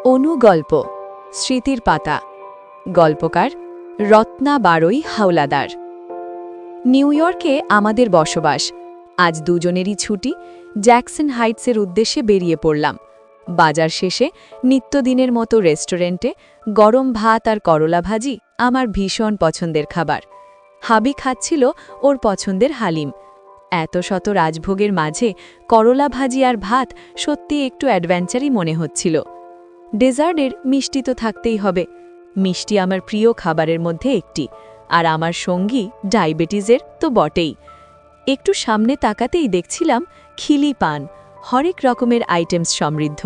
অনুগল্প স্মৃতির পাতা। গল্পকার রত্না বারৈ হাওলাদার। নিউ ইয়র্কে আমাদের বসবাস। আজ দুজনেরই ছুটি। জ্যাকসন হাইটসের উদ্দেশ্যে বেরিয়ে পড়লাম। বাজার শেষে নিত্যদিনের মতো রেস্টুরেন্টে গরম ভাত আর করলা ভাজি আমার ভীষণ পছন্দের খাবার। হাবি খাচ্ছিল ওর পছন্দের হালিম। এত শত রাজভোগের মাঝে করলা ভাজি আর ভাত সত্যি একটু অ্যাডভেঞ্চারই মনে হচ্ছিল। ডেজার্টের মিষ্টি তো থাকতেই হবে। মিষ্টি আমার প্রিয় খাবারের মধ্যে একটি, আর আমার সঙ্গী ডায়াবেটিসের তো বটেই। একটু সামনে তাকাতেই দেখছিলাম খিলি পান, হরেক রকমের আইটেমস সমৃদ্ধ।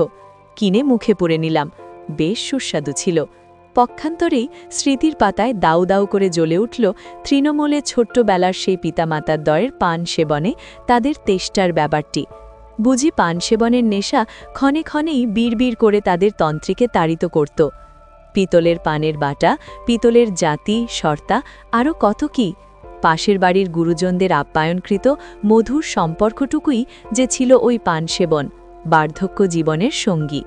কিনে মুখে পুরে নিলাম, বেশ সুস্বাদু ছিল। পক্ষান্তরেই স্মৃতির পাতায় দাউ দাউ করে জ্বলে উঠল তৃণমূলে ছোট্টবেলার সেই পিতামাতার দয়ের পান সেবনে তাদের তেষ্টার ব্যাপারটি। বুঝি পান সেবনের নেশা ক্ষণে ক্ষণেই বিড়বিড় করে তাদের তন্ত্রীকে তাড়িত করত। পিতলের পানের বাটা, পিতলের জাতি, শর্তা, আরও কত কি। পাশের বাড়ির গুরুজনদের আপ্যায়নকৃত মধুর সম্পর্কটুকুই যে ছিল ওই পান সেবন, বার্ধক্য জীবনের সঙ্গী।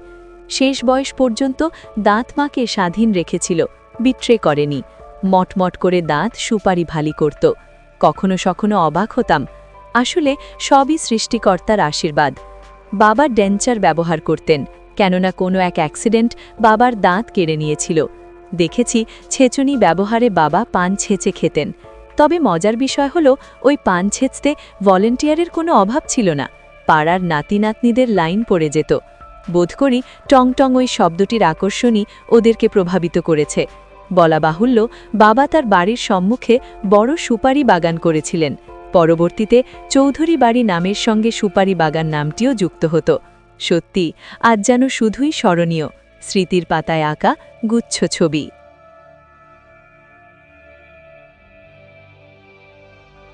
শেষ বয়স পর্যন্ত দাঁত মাকে স্বাধীন রেখেছিল, বিট্রে করেনি। মটমট করে দাঁত সুপারি ভালি করত। কখনো সখনো অবাক হতাম, আসলে সবই সৃষ্টিকর্তার আশীর্বাদ। বাবা ডেঞ্চার ব্যবহার করতেন, কেননা কোনো এক অ্যাক্সিডেন্ট বাবার দাঁত কেড়ে নিয়েছিল। দেখেছি ছেঁচুনি ব্যবহারে বাবা পান ছেঁচে খেতেন। তবে মজার বিষয় হলো ওই পান ছেঁচতে ভলেন্টিয়ারের কোনো অভাব ছিল না। পাড়ার নাতি নাতনিদের লাইন পড়ে যেত। বোধ করি টং টং ওই শব্দটির আকর্ষণই ওদেরকে প্রভাবিত করেছে। বলা বাহুল্য, বাবা তার বাড়ির সম্মুখে বড় সুপারি বাগান করেছিলেন। পরবর্তীতে চৌধুরী বাড়ি নামের সঙ্গে সুপারি বাগান নামটিও যুক্ত হতো। সত্যি আজ যেন শুধুই স্মরণীয়, স্মৃতির পাতায় আঁকা গুচ্ছ ছবি।